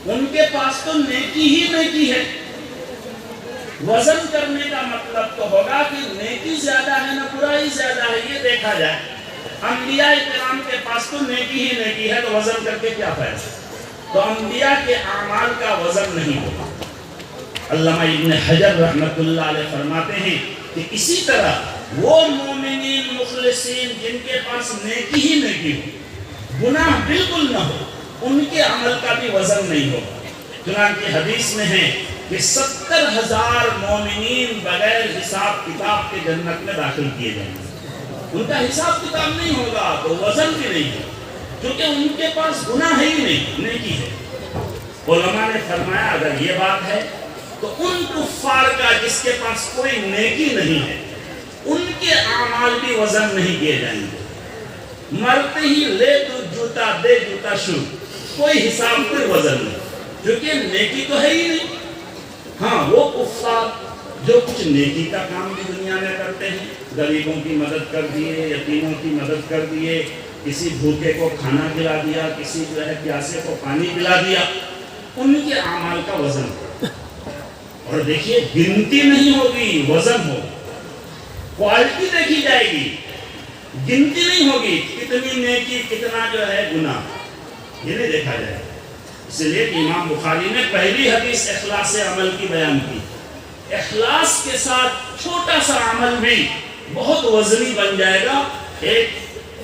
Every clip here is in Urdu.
ان کے پاس تو نیکی ہی نیکی ہے۔ وزن کرنے کا مطلب تو ہوگا کہ نیکی زیادہ ہے نہ برائی زیادہ ہے، یہ دیکھا جائے۔ انبیاء کرام کے پاس تو نیکی ہی نیکی ہے، تو وزن کر کے کیا فائدہ؟ تو انبیاء کے اعمال کا وزن نہیں ہوگا۔ علامہ ابن حجر رحمۃ اللہ علیہ فرماتے ہیں کہ اسی طرح وہ مومنین مخلصین جن کے پاس نیکی ہی نیکی ہو، گناہ بالکل نہ ہو، ان کے عمل کا بھی وزن نہیں ہوگا۔ چنانچہ حدیث میں ہے کہ 70,000 مومنین بغیر حساب کتاب کے جنت میں داخل کیے جائیں گے۔ ان کا حساب کتاب نہیں ہوگا تو وزن بھی نہیں ہے، کیونکہ ان کے پاس گناہ ہی نہیں، نیکی ہے۔ علماء نے فرمایا اگر یہ بات ہے تو ان کفار کا جس کے پاس کوئی نیکی نہیں ہے، ان کے اعمال بھی وزن نہیں کیے جائیں گے۔ مرتے ہی لے تو جوتا دے جوتا شروع، کوئی حساب کوئی وزن نہیں، کیونکہ نیکی تو ہے ہی نہیں۔ ہاں وہ کفار جو کچھ نیکی کا کام بھی دنیا میں کرتے ہیں، غریبوں کی مدد کر دیے، یتیموں کی مدد کر دیے، کسی بھوکے کو کھانا کھلا دیا، کسی جو ہے پیاسے کو پانی پلا دیا، ان کے اعمال کا وزن ہو۔ اور دیکھیے گنتی نہیں ہوگی، وزن ہو، کوالٹی دیکھی جائے گی، گنتی نہیں ہوگی کتنی نیکی کتنا جو ہے گناہ، یہ نہیں دیکھا جائے۔ اس لیے کہ امام بخاری نے پہلی حدیث اخلاص عمل کی بیان کی۔ اخلاص کے ساتھ چھوٹا سا عمل بھی بہت وزنی بن جائے گا۔ ایک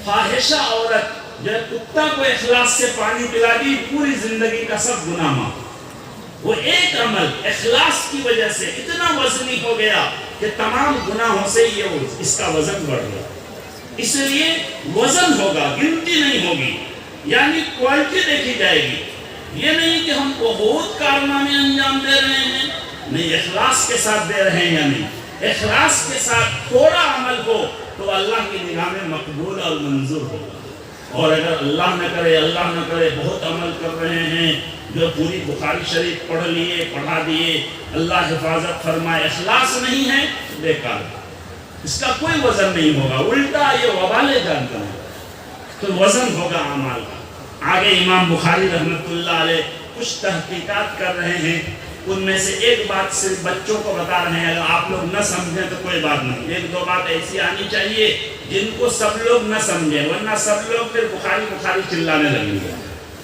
فاحشہ عورت جو کتا کو اخلاص سے پانی پلا دی، پوری زندگی کا سب گناہ معاف۔ وہ ایک عمل اخلاص کی وجہ سے اتنا وزنی ہو گیا کہ تمام گناہوں سے اس کا وزن بڑھ گیا۔ اس لیے وزن ہوگا، گنتی نہیں ہوگی، یعنی کوالٹی دیکھی جائے گی۔ یہ نہیں کہ ہم بہت کارنامے انجام دے رہے ہیں، نہیں، اخلاص کے ساتھ دے رہے ہیں یا نہیں۔ اخلاص کے ساتھ تھوڑا عمل ہو تو اللہ کی نگاہ میں مقبول اور منظور ہوگا۔ اور اگر اللہ نہ کرے بہت عمل کر رہے ہیں، جو پوری بخاری شریف پڑھ لیے پڑھا دیے، اللہ حفاظت فرمائے، اخلاص نہیں ہے، بیکار، اس کا کوئی وزن نہیں ہوگا، الٹا یہ وبالے جانتا ہے۔ تو وزن ہوگا اعمال کا۔ آگے امام بخاری رحمۃ اللہ علیہ کچھ تحقیقات کر رہے ہیں، ان میں سے ایک بات صرف بچوں کو بتا رہے ہیں، اگر آپ لوگ نہ سمجھیں تو کوئی بات نہیں، ایک دو بات ایسی آنی چاہیے جن کو سب لوگ نہ سمجھیں، ورنہ سب لوگ پھر بخاری چلانے لگیں گے۔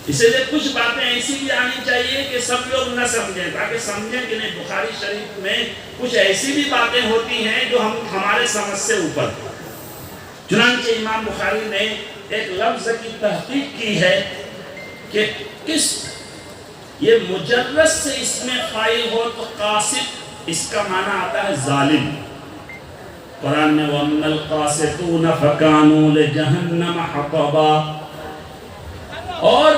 اسی لیے کچھ باتیں ایسی بھی آنی چاہیے کہ سب لوگ نہ سمجھیں، تاکہ سمجھیں کہ نہیں، بخاری شریف میں کچھ ایسی بھی باتیں ہوتی ہیں جو ہمارے سمجھ سے اوپر۔ چنانچہ امام بخاری نے ایک لفظ کی تحقیق کی ہے کہ کس یہ مجرد سے اس میں فاعل ہو تو قاسط، اس کا معنی آتا ہے ظالم۔ قرآن میں وَأَمَّا الْقَاسِطُونَ فَكَانُوا لِجَهَنَّمَ حَطَبًا، اور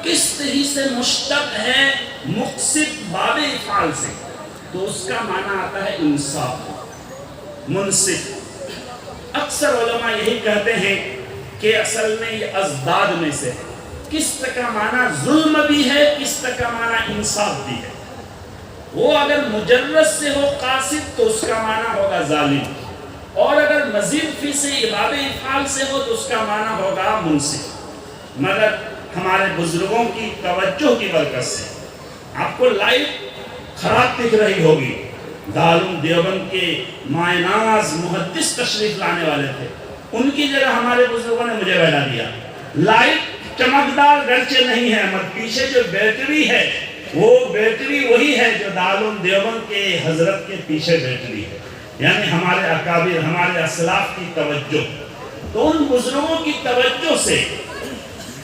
قسط ہی سے مشتق ہے مقسط باب افعال سے، تو اس کا معنی آتا ہے انصاف، منصف۔ اکثر علماء یہی کہتے ہیں کہ اصل میں یہ ازداد میں سے ہے، قسط کا معنی ظلم بھی ہے، قسط کا معنی انصاف بھی ہے۔ وہ اگر مجرد سے ہو قاسط تو اس کا معنی ہوگا ظالم، اور اگر مزید فی سے باب افعال سے ہو تو اس کا معنی ہوگا منصف۔ مگر ہمارے بزرگوں کی توجہ کی برکت سے آپ کو لائٹ خراب دکھ رہی ہوگی، دارالعلوم دیوبند کے مائناز محدث تشریف لانے والے تھے، ان کی جگہ ہمارے بزرگوں نے مجھے بیٹھا دیا۔ لائٹ چمکدار گرچہ نہیں ہے، مگر پیچھے جو بیٹری ہے وہ بیٹری وہی ہے جو دارالعلوم دیوبند کے حضرت کے پیچھے بیٹری ہے، یعنی ہمارے اکابر، ہمارے اسلاف کی توجہ۔ تو ان بزرگوں کی توجہ سے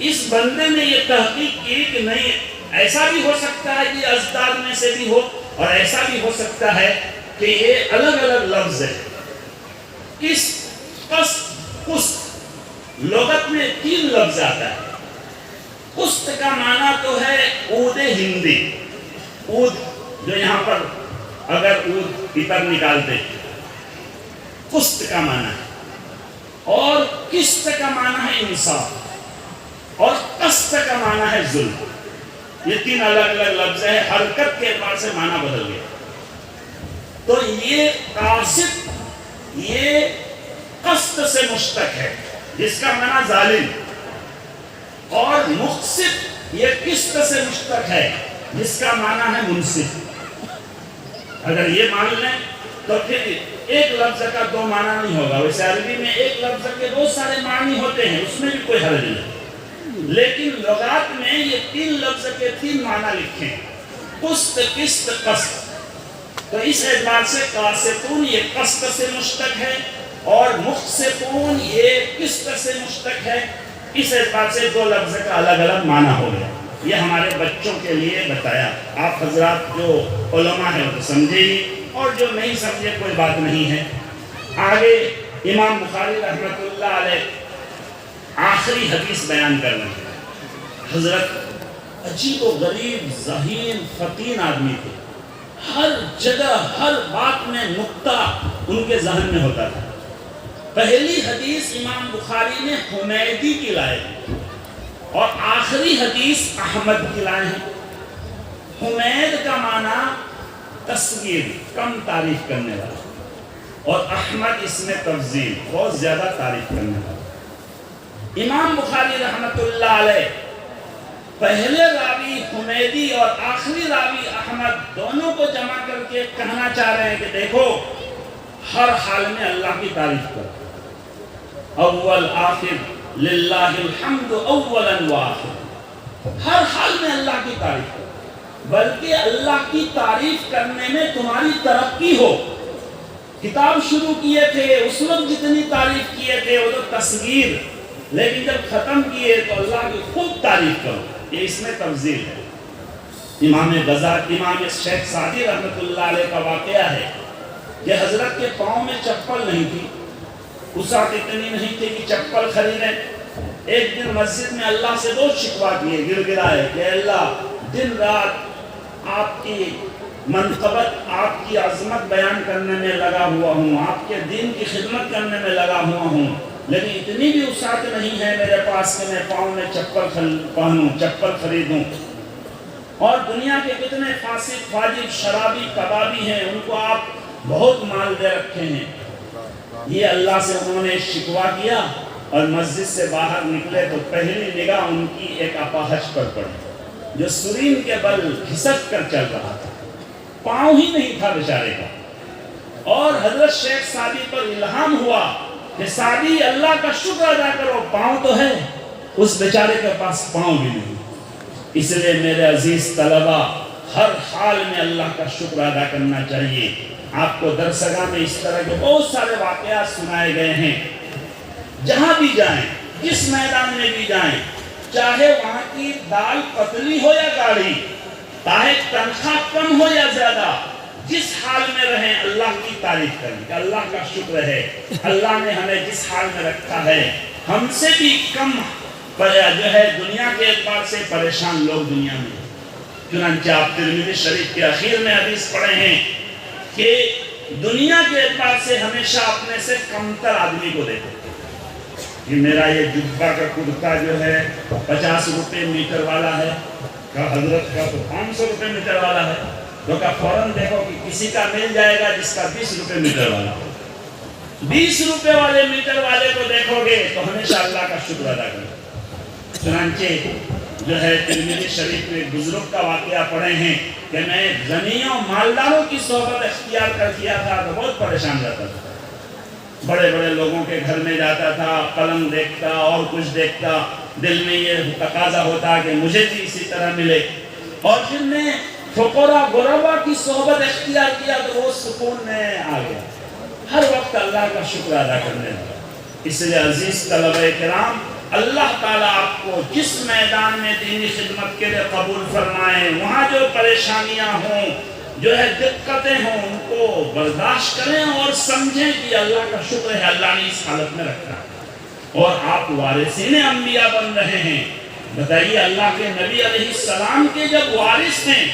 اس بندے نے یہ تحقیق کی کہ نہیں، ایسا بھی ہو سکتا ہے کہ ازداد میں سے بھی ہو، اور ایسا بھی ہو سکتا ہے کہ یہ الگ الگ لفظ ہے۔ کس قسط، قسط لغت میں 3 لفظ آتا ہے۔ قسط کا معنی تو ہے عود ہندی، عود جو یہاں پر اگر عود عطر نکالتے، قسط کا معنی ہے، اور قسط کا معنی ہے انصاف، اور قسط کا معنی ہے ظلم۔ یہ 3 الگ الگ لفظ ہیں، حرکت کے اعتبار سے معنی بدل گیا۔ تو یہ قاسط یہ قسط سے مشتق ہے، جس کا معنی ظالم، اور مقسط یہ قسط سے مشتق ہے جس کا معنی ہے منصف۔ اگر یہ مان لیں تو پھر ایک لفظ کا دو معنی نہیں ہوگا۔ ویسے عربی میں ایک لفظ کے بہت سارے معنی ہوتے ہیں، اس میں بھی کوئی حرج نہیں، لیکن لغات میں یہ تین لفظ کے تین معنی لکھے ہیں، قسط، قسط، قسط۔ تو اس اعتبار سے قاسطون یہ قسط سے مشتق ہے اور مقسطون یہ قسط سے مشتق ہے۔ اس اعتبار سے دو لفظ کا الگ الگ معنی ہو گیا۔ یہ ہمارے بچوں کے لیے بتایا، آپ حضرات جو علماء ہیں وہ تو سمجھے ہی، اور جو نہیں سمجھے کوئی بات نہیں ہے۔ آگے امام بخاری رحمۃ اللہ علیہ آخری حدیث بیان کر رہے ہیں۔ حضرت عجیب و غریب ذہین فطین آدمی تھے، ہر جگہ ہر بات میں نقطہ ان کے ذہن میں ہوتا تھا۔ پہلی حدیث امام بخاری نے حمیدی کی لائے اور آخری حدیث احمد کی لائے ہیں۔ حمید کا معنی تصغیر، کم تعریف کرنے والا، اور احمد اس میں تفضیل، بہت زیادہ تعریف کرنے والا۔ امام بخاری رحمۃ اللہ علیہ پہلے راوی حمیدی اور آخری راوی احمد دونوں کو جمع کر کے کہنا چاہ رہے ہیں کہ دیکھو ہر حال میں اللہ کی تعریف کرو، اول آخر للہ الحمد اولا وآخر، ہر حال میں اللہ کی تعریف کرو، بلکہ اللہ کی تعریف کرنے میں تمہاری ترقی ہو۔ کتاب شروع کیے تھے اس وقت جتنی تعریف کیے تھے وہ تو تصغیر، لیکن جب ختم کیے تو اللہ کی خوب تعریف کرو، یہ اس میں تفضیل ہے۔ امام شیخ سعدی رحمۃ اللہ علیہ کا واقعہ ہے کہ حضرت کے پاؤں میں چپل نہیں تھی، وسعت اتنی نہیں تھی کہ چپل خریدیں۔ ایک دن مسجد میں اللہ سے بہت شکوہ کیے، گر گرائے کہ اللہ دن رات آپ کی منقبت، آپ کی عظمت بیان کرنے میں لگا ہوا ہوں، آپ کے دین کی خدمت کرنے میں لگا ہوا ہوں، لیکن اتنی بھی وسعت نہیں ہے میرے پاس کہ میں پاؤں میں چپل پہنوں، چپل خریدوں۔ اور دنیا کے کتنے فاسق، فاجر، شرابی، کبابی ہیں، ان کو آپ بہت مال دے رکھے ہیں۔ یہ اللہ سے انہوں نے شکوہ کیا اور مسجد سے باہر نکلے تو پہلی نگاہ ان کی ایک اپاہج پر پڑی جو سرین کے بل گھسٹ کر چل رہا تھا، پاؤں ہی نہیں تھا بیچارے کا۔ اور حضرت شیخ سعدی پر الہام ہوا کہ سعدی اللہ کا شکر ادا کرو، پاؤں تو ہے، اس بیچارے کے پاس پاؤں بھی نہیں۔ اس لیے میرے عزیز طلبہ ہر حال میں اللہ کا شکر ادا کرنا چاہیے۔ آپ کو درسگاہ میں اس طرح کے بہت سارے واقعات سنائے گئے ہیں، جہاں بھی جائیں، جس میدان میں بھی جائیں، چاہے وہاں کی دال پتلی ہو یا گاڑھی، چاہے تنخواہ کم ہو یا زیادہ، جس حال میں رہیں اللہ کی تعریف کریں کہ اللہ کا شکر ہے، اللہ نے ہمیں جس حال میں رکھا ہے۔ ہم سے بھی کم جو ہے دنیا کے اعتبار سے پریشان لوگ دنیا میں، چنانچہ آپ ترمذی شریف کے اخیر میں حدیث پڑھے ہیں کہ دنیا کے اعتبار سے ہمیشہ اپنے سے کمتر آدمی کو دیکھو کہ میرا یہ جبہ کا کرتا جو ہے 50 روپے میٹر والا ہے، کہ حضرت کا تو 500 روپے میٹر والا ہے، تو کہ فوراً دیکھو کہ کسی کا مل جائے گا جس کا 20 روپے میٹر والا ہو۔ 20 روپے والے میٹر والے کو دیکھو گے تو ہمیشہ اللہ کا شکر ادا کرو۔ چنانچہ جو ہے ترمذی شریف میں بزرگ کا واقعہ پڑھے ہیں کہ میں غنیوں مالداروں کی صحبت اختیار کر کیا تھا تو بہت پریشان رہتا تھا، بڑے بڑے لوگوں کے گھر میں جاتا تھا، قلم دیکھتا اور کچھ دیکھتا، دل میں یہ تقاضا ہوتا کہ مجھے بھی اسی طرح ملے، اور پھر میں فقراء غرباء کی صحبت اختیار کیا تو وہ سکون میں آ گیا، ہر وقت اللہ کا شکر ادا کرنے لگا۔ اس لیے عزیز طلبہ کرام، اللہ تعالیٰ آپ کو جس میدان میں دینی خدمت کے لیے قبول فرمائیں، وہاں جو پریشانیاں ہوں، جو ہے دقتیں ہوں، ان کو برداشت کریں اور سمجھیں کہ اللہ کا شکر ہے اللہ نے اس حالت میں رکھا ہے، اور آپ وارثین انبیاء بن رہے ہیں۔ بتائیے اللہ کے نبی علیہ السلام کے جب وارث ہیں،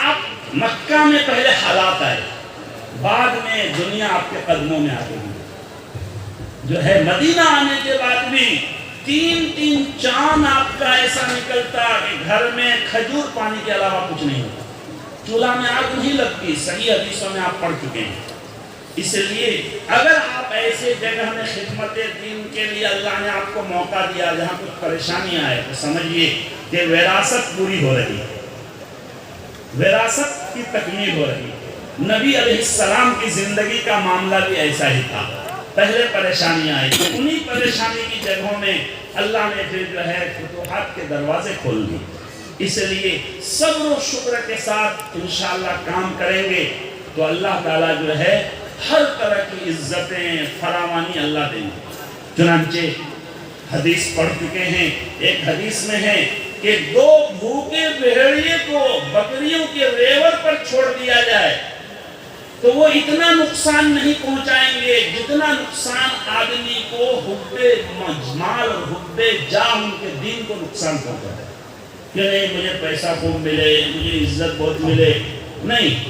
آپ مکہ میں پہلے حالات آئے، بعد میں دنیا آپ کے قدموں میں آ گئی، جو ہے مدینہ آنے کے بعد بھی 3 چاند آپ کا ایسا نکلتا کہ گھر میں کھجور پانی کے علاوہ کچھ نہیں ہوتا، چولہا میں آگ نہیں لگتی، صحیح حدیثوں میں آپ پڑھ چکے ہیں۔ اس لیے اگر آپ ایسے جگہ میں خدمت دین کے لیے اللہ نے آپ کو موقع دیا جہاں کچھ پریشانی آئے تو سمجھیے کہ وراثت پوری ہو رہی ہے، وراثت کی تکمیل ہو رہی ہے۔ نبی علیہ السلام کی زندگی کا معاملہ بھی ایسا ہی تھا، پہلے پریشانی آئی، انہی پریشانی کی جگہوں میں اللہ نے پھر جو ہے فتوحات کے دروازے کھول دی۔ اس لیے صبر و شکر کے ساتھ انشاءاللہ کام کریں گے تو اللہ تعالیٰ جو ہے ہر طرح کی عزتیں فراوانی اللہ دیں گے۔ چنانچہ حدیث پڑھ چکے ہیں، ایک حدیث میں ہے کہ 2 بھوکے بھیڑیے کو بکریوں کے ریوڑ پر چھوڑ دیا جائے تو وہ اتنا نقصان نہیں پہنچائیں گے جتنا نقصان آدمی کو حب مال اور حب جاہ ان کے دین کو نقصان پہنچا ہے کہ نہیں مجھے پیسہ خوب ملے، مجھے عزت بہت ملے، نہیں،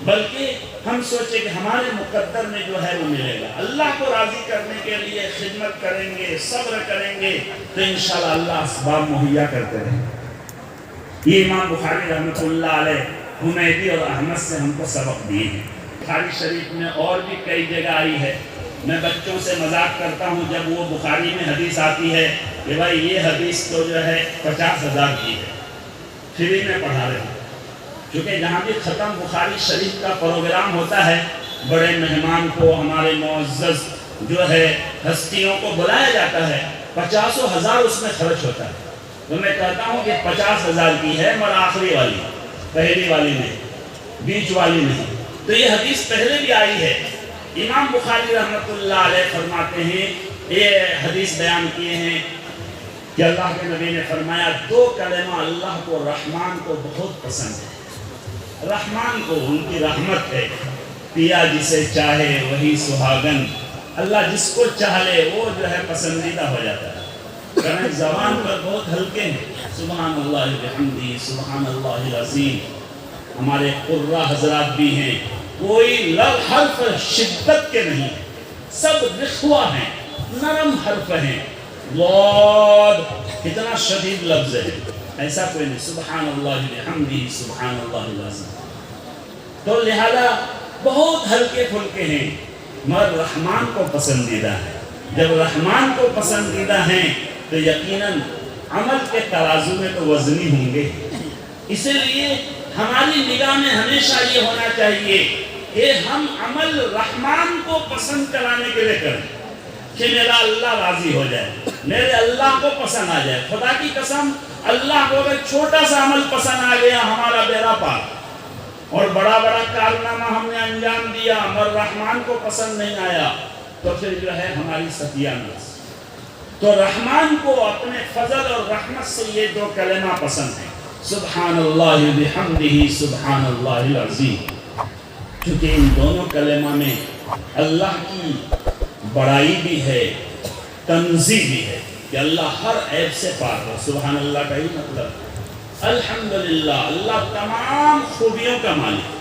بلکہ ہم سوچیں کہ ہمارے مقدر میں جو ہے وہ ملے گا۔ اللہ کو راضی کرنے کے لیے خدمت کریں گے، صبر کریں گے تو انشاءاللہ اللہ اسباب مہیا کرتے رہیں گے۔ یہ امام بخاری رحمۃ اللہ علیہ حمیدی اور احمد سے ہم کو سبق دیے ہیں۔ بخاری شریف میں اور بھی کئی جگہ آئی ہے، میں بچوں سے مذاق کرتا ہوں جب وہ بخاری میں حدیث آتی ہے کہ بھائی یہ حدیث تو جو ہے 50,000 کی ہے، فری میں پڑھا رہے ہیں، کیونکہ جہاں بھی ختم بخاری شریف کا پروگرام ہوتا ہے بڑے مہمان کو، ہمارے معزز جو ہے ہستیوں کو بلایا جاتا ہے، 50,000 اس میں خرچ ہوتا ہے، تو میں کہتا ہوں کہ 50,000 کی ہے مگر آخری والی، پہلی والی نہیں، بیچ والی نہیں۔ تو یہ حدیث پہلے بھی آئی ہے۔ امام بخاری رحمۃ اللہ علیہ فرماتے ہیں، یہ حدیث بیان کیے ہیں کہ اللہ کے نبی نے فرمایا 2 کلمہ اللہ کو رحمان کو بہت پسند ہے، رحمان کو ان کی رحمت ہے، پیا جسے چاہے وہی سہاگن، اللہ جس کو چاہ لے وہ جو ہے پسندیدہ ہو جاتا ہے۔ کہنے زبان پر بہت ہلکے ہیں، سبحان اللہ بحمدہ سبحان اللہ العظیم، ہمارے قرہ حضرات بھی ہیں، کوئی حرف شدت کے نہیں، سب رخوہ ہیں، نرم حرف ہیں، لوڈ کتنا شدید لفظ ہے، ایسا کوئی نہیں، سبحان اللہ بحمدہ سبحان اللہ العظیم، تو لہذا بہت ہلکے پھلکے ہیں مگر رحمان کو پسندیدہ ہے۔ جب رحمان کو پسندیدہ ہیں تو یقیناً عمل کے ترازو میں تو وزنی ہوں گے، اسی لیے ہماری نگاہ میں ہمیشہ یہ ہونا چاہیے کہ ہم عمل رحمان کو پسند کرانے کے لیے کریں کہ میرا اللہ راضی ہو جائے، میرے اللہ کو پسند آ جائے۔ خدا کی قسم اللہ کو اگر چھوٹا سا عمل پسند آ گیا ہمارا بیڑا پار، اور بڑا بڑا کارنامہ ہم نے انجام دیا مگر رحمان کو پسند نہیں آیا تو پھر جو ہے ہماری ستیانت۔ تو رحمان کو اپنے فضل اور رحمت سے یہ 2 کلمہ پسند ہیں، سبحان اللہ بحمدہ سبحان اللہ العظیم، کیونکہ ان دونوں کلمہ میں اللہ کی بڑائی بھی ہے، تنزیہ بھی ہے کہ اللہ ہر عیب سے پاک ہے۔ سبحان اللہ کا ہی مطلب الحمدللہ، اللہ تمام خوبیوں کا مالک،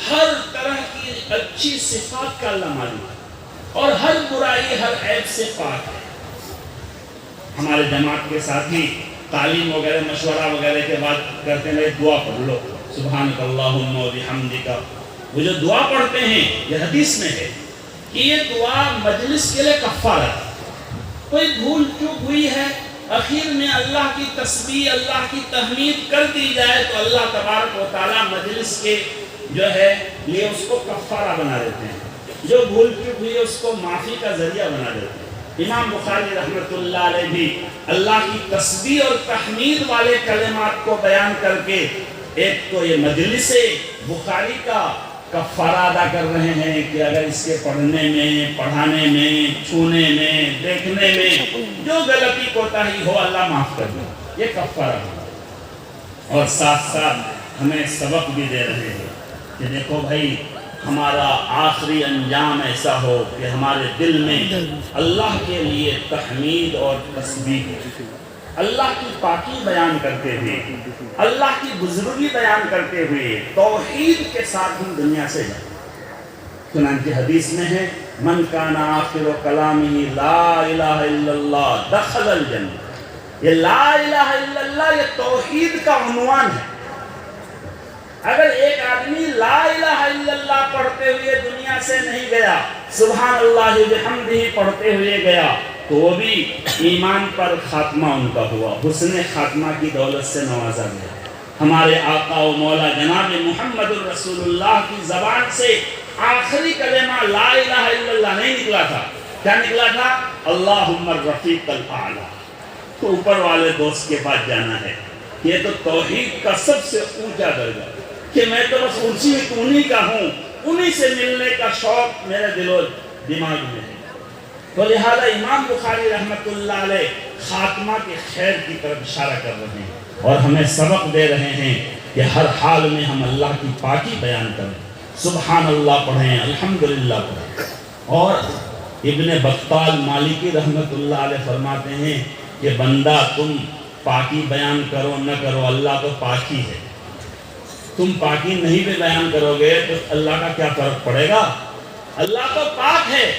ہر طرح کی اچھی صفات کا اللہ مالک، اور ہر برائی ہر عیب سے پاک ہے۔ ہمارے جماعت کے ساتھی تعلیم وغیرہ مشورہ وغیرہ کے بعد کرتے ہیں دعا پڑھ لو، سبحانک اللہم و بحمدک، وہ جو دعا پڑھتے ہیں یہ حدیث میں ہے کہ یہ دعا مجلس کے لیے کفارہ ہے، کوئی بھول چوک ہوئی ہے اخیر میں اللہ کی تسبیح اللہ کی تحمید کر دی جائے تو اللہ تبارک و تعالیٰ مجلس کے جو ہے یہ اس کو کفارہ بنا دیتے ہیں، جو بھول چوک ہوئی ہے اس کو معافی کا ذریعہ بنا دیتے ہیں۔ امام بخاری رحمۃ اللہ علیہ بھی اللہ کی تسبیح اور تحمید والے کلمات کو بیان کر کے ایک تو یہ مجلس بخاری کا کفارہ ادا کر رہے ہیں کہ اگر اس کے پڑھنے میں، پڑھانے میں، چھونے میں، دیکھنے میں جو غلطی کوتاہی ہو اللہ معاف کر دے، یہ کفارہ ہے۔ اور ساتھ ساتھ ہمیں سبق بھی دے رہے ہیں کہ دیکھو بھائی ہمارا آخری انجام ایسا ہو کہ ہمارے دل میں اللہ کے لیے تحمید اور تسبیح، اللہ کی پاکی بیان کرتے ہوئے، اللہ کی بزرگی بیان کرتے ہوئے توحید کے ساتھ ہم دنیا سے جائیں۔ چنانچہ حدیث میں ہے من کان آخر کلامہ لا الہ الا اللہ دخل الجنہ، یہ لا الہ الا اللہ یہ توحید کا عنوان ہے۔ اگر ایک آدمی لا الہ الا اللہ پڑھتے ہوئے دنیا سے نہیں گیا، سبحان اللہ بحمدہ پڑھتے ہوئے گیا، تو وہ بھی ایمان پر خاتمہ ان کا ہوا، حسن خاتمہ کی دولت سے نوازا گیا۔ ہمارے آقا و مولا جناب محمد الرسول اللہ کی زبان سے آخری کلمہ لا الہ الا اللہ نہیں نکلا تھا، کیا نکلا تھا؟ اللہم الرفیق الاعلی، تو اوپر والے دوست کے پاس جانا ہے۔ یہ تو توحید کا سب سے اونچا درجہ کہ میں تو بس انہی کا ہوں، انہی سے ملنے کا شوق میرے دل و دماغ میں ہے۔ تو لہذا امام بخاری رحمت اللہ علیہ خاتمہ کے خیر کی طرف اشارہ کر رہے ہیں اور ہمیں سبق دے رہے ہیں کہ ہر حال میں ہم اللہ کی پاکی بیان کریں، سبحان اللہ پڑھیں، الحمدللہ پڑھیں۔ اور ابن بطال مالکی رحمت اللہ علیہ فرماتے ہیں کہ بندہ تم پاکی بیان کرو نہ کرو، اللہ تو پاک ہی ہے، تم پاکی نہیں بھی بیان کرو گے تو اللہ کا کیا فرق پڑے گا؟ اللہ تو پاک ہے،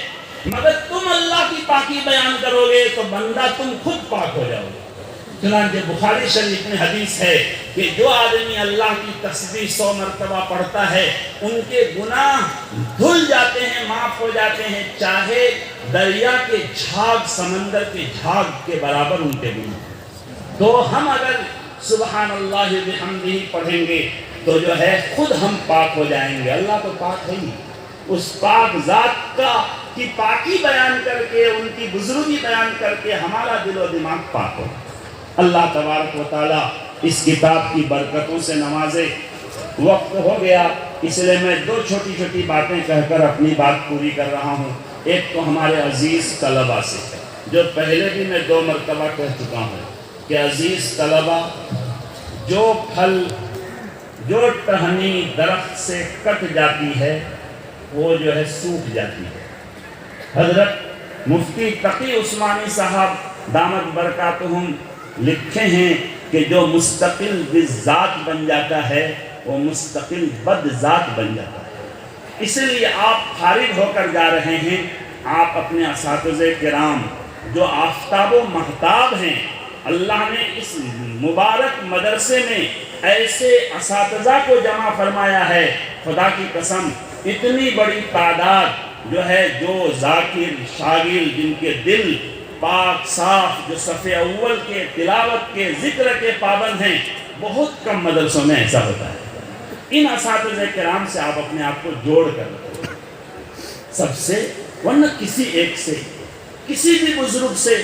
مگر تم اللہ کی پاکی بیان کرو گے تو بندہ تم خود پاک ہو جاؤ گے۔ چنانچہ بخاری شریف میں حدیث ہے کہ جو آدمی اللہ کی تسبیح 100 مرتبہ پڑھتا ہے ان کے گناہ دھل جاتے ہیں، معاف ہو جاتے ہیں، چاہے دریا کے جھاگ، سمندر کے جھاگ کے برابر ان کے گناہ۔ تو ہم اگر سبحان اللہ بحمدہ پڑھیں گے تو جو ہے خود ہم پاک ہو جائیں گے۔ اللہ تو پاک ہے ہی، اس پاک ذات کی پاکی بیان کر کے، ان کی بزرگی بیان کر کے ہمارا دل و دماغ پاک ہو۔ اللہ تبارک و تعالیٰ اس کتاب کی برکتوں سے نوازے۔ وقت ہو گیا، اس لیے میں 2 چھوٹی چھوٹی باتیں کہہ کر اپنی بات پوری کر رہا ہوں۔ ایک تو ہمارے عزیز طلبہ سے، جو پہلے بھی میں 2 مرتبہ کہہ چکا ہوں کہ عزیز طلبہ، جو پھل، جو ٹہنی درخت سے کٹ جاتی ہے وہ جو ہے سوکھ جاتی ہے۔ حضرت مفتی تقی عثمانی صاحب دامت برکاتہم لکھے ہیں کہ جو مستقل بذات بن جاتا ہے وہ مستقل بد ذات بن جاتا ہے۔ اس لیے آپ فارغ ہو کر جا رہے ہیں، آپ اپنے اساتذہ کرام جو آفتاب و مہتاب ہیں، اللہ نے اس مبارک مدرسے میں ایسے اساتذہ کو جمع فرمایا ہے، خدا کی قسم اتنی بڑی تعداد جو ہے، جو ذاکر شاگرد جن کے دل پاک صاف، جو صف اول کے تلاوت کے ذکر کے پابند ہیں، بہت کم مدرسوں میں ایسا ہوتا ہے۔ ان اساتذہ کرام سے آپ اپنے آپ کو جوڑ کر رکھیں، سب سے، ورنہ کسی ایک سے، کسی بھی بزرگ سے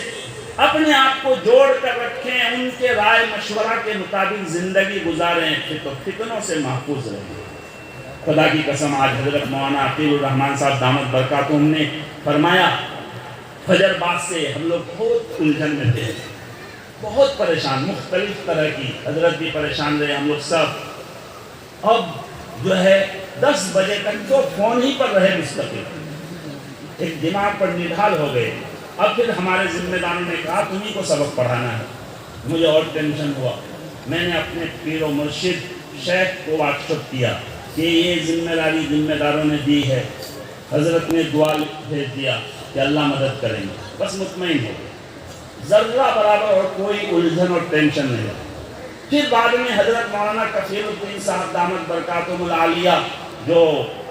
اپنے آپ کو جوڑ کر رکھیں، ان کے رائے مشورہ کے مطابق زندگی گزاریں، پھر تو فتنوں سے محفوظ رہیں۔ خدا کی قسم آج حضرت مولانا عقیل الرحمن صاحب دامت برکاتہم نے فرمایا، فجر بعد سے ہم لوگ بہت الجھن میں تھے، بہت پریشان، مختلف طرح کی، حضرت بھی پریشان رہے، ہم لوگ سب۔ اب جو ہے 10 بجے تک تو فون ہی پر رہے مستقل، ایک دماغ پر نڈھال ہو گئے۔ اب پھر ہمارے ذمہ داروں نے کہا تمہیں کو سبق پڑھانا ہے۔ مجھے اور ٹینشن ہوا، میں نے اپنے پیر و مرشد شیخ کو واٹس ایپ کیا کہ یہ ذمہ داری ذمہ داروں نے دی ہے، حضرت نے دعا بھیج دیا کہ اللہ مدد کریں گے، بس مطمئن ہو گئے، ذرہ برابر اور کوئی الجھن اور ٹینشن نہیں ہے۔ پھر بعد میں حضرت مولانا کفیل الدین صاحب دامت برکاتہم العالیہ جو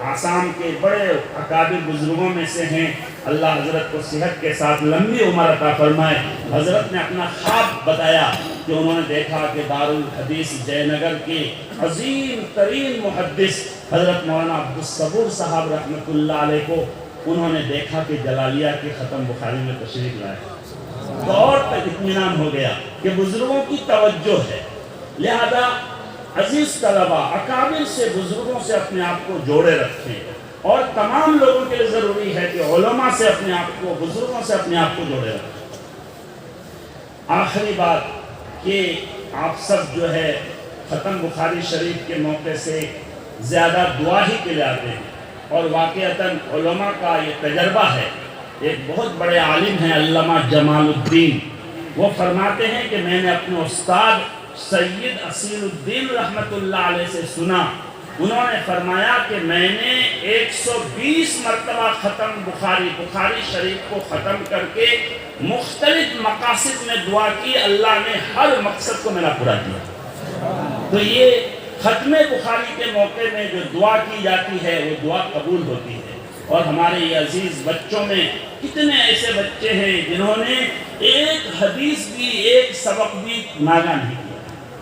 آسام کے بڑے اکابر بزرگوں میں سے ہیں، اللہ حضرت کو صحت کے ساتھ لمبی عمر عطا فرمائے، حضرت نے اپنا خواب بتایا کہ انہوں نے دیکھا کہ دارالحدیث جے نگر کے عظیم ترین محدث حضرت مولانا عبدالصبور صاحب رحمۃ اللہ علیہ کو انہوں نے دیکھا کہ جلالیہ کے ختم بخاری میں تشریف لائے، تو اور تک اطمینان ہو گیا کہ بزرگوں کی توجہ ہے۔ لہذا عزیز طلبہ، اکابر سے، بزرگوں سے اپنے آپ کو جوڑے رکھیں، اور تمام لوگوں کے لیے ضروری ہے کہ علماء سے اپنے آپ کو، بزرگوں سے اپنے آپ کو جوڑے رکھیں۔ آخری بات کہ آپ سب جو ہے ختم بخاری شریف کے موقع سے زیادہ دعا ہی کے لیے آتے ہیں، اور واقعتاً علماء کا یہ تجربہ ہے۔ ایک بہت بڑے عالم ہیں علامہ جمال الدین، وہ فرماتے ہیں کہ میں نے اپنے استاد سید اصیل الدین رحمت اللہ علیہ سے سنا، انہوں نے فرمایا کہ میں نے 120 مرتبہ ختم بخاری شریف کو ختم کر کے مختلف مقاصد میں دعا کی، اللہ نے ہر مقصد کو میرا پورا کیا۔ تو یہ ختم بخاری کے موقع میں جو دعا کی جاتی ہے وہ دعا قبول ہوتی ہے۔ اور ہمارے یہ عزیز بچوں میں کتنے ایسے بچے ہیں جنہوں نے ایک حدیث بھی، ایک سبق بھی ناگا نہیں کیا،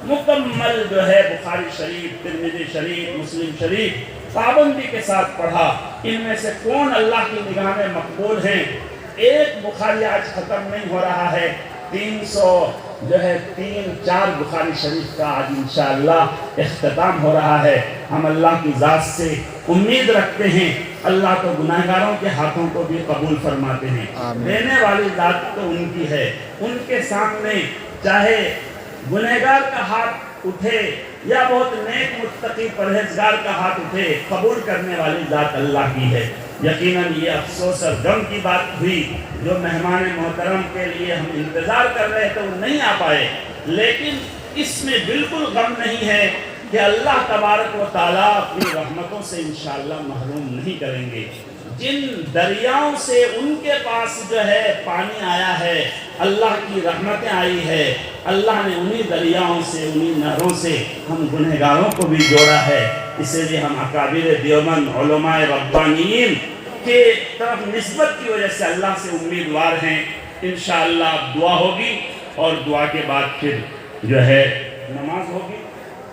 مکمل جو ہے بخاری شریف، ترمذی شریف، مسلم شریف پابندی کے ساتھ پڑھا۔ ان میں سے کون اللہ کی نگاہ میں مقبول ہیں؟ ایک بخاری آج ختم نہیں ہو رہا ہے، 304 بخاری شریف کا آج انشاءاللہ اختتام ہو رہا ہے۔ ہم اللہ کی ذات سے امید رکھتے ہیں، اللہ تو گناہگاروں کے ہاتھوں کو بھی قبول فرماتے ہیں، دینے والی ذات تو ان کی ہے، ان کے سامنے چاہے گنہگار کا ہاتھ اٹھے یا بہت نیک متقی پرہیزگار کا ہاتھ اٹھے، قبول کرنے والی ذات اللہ کی ہے۔ یقیناً یہ افسوس اور غم کی بات ہوئی جو مہمان محترم کے لیے ہم انتظار کر رہے تھے وہ نہیں آ پائے، لیکن اس میں بالکل غم نہیں ہے کہ اللہ تبارک و تعالیٰ اپنی رحمتوں سے انشاءاللہ محروم نہیں کریں گے۔ جن دریاؤں سے ان کے پاس جو ہے پانی آیا ہے، اللہ کی رحمتیں آئی ہے، اللہ نے انہی دریاؤں سے، انہی نہروں سے ہم گنہگاروں کو بھی جوڑا ہے۔ اسی لیے ہم اکابر دیوبند علماء ربانیین کے طرف نسبت کی وجہ سے اللہ سے امیدوار ہیں۔ انشاءاللہ اب دعا ہوگی اور دعا کے بعد پھر جو ہے نماز ہوگی۔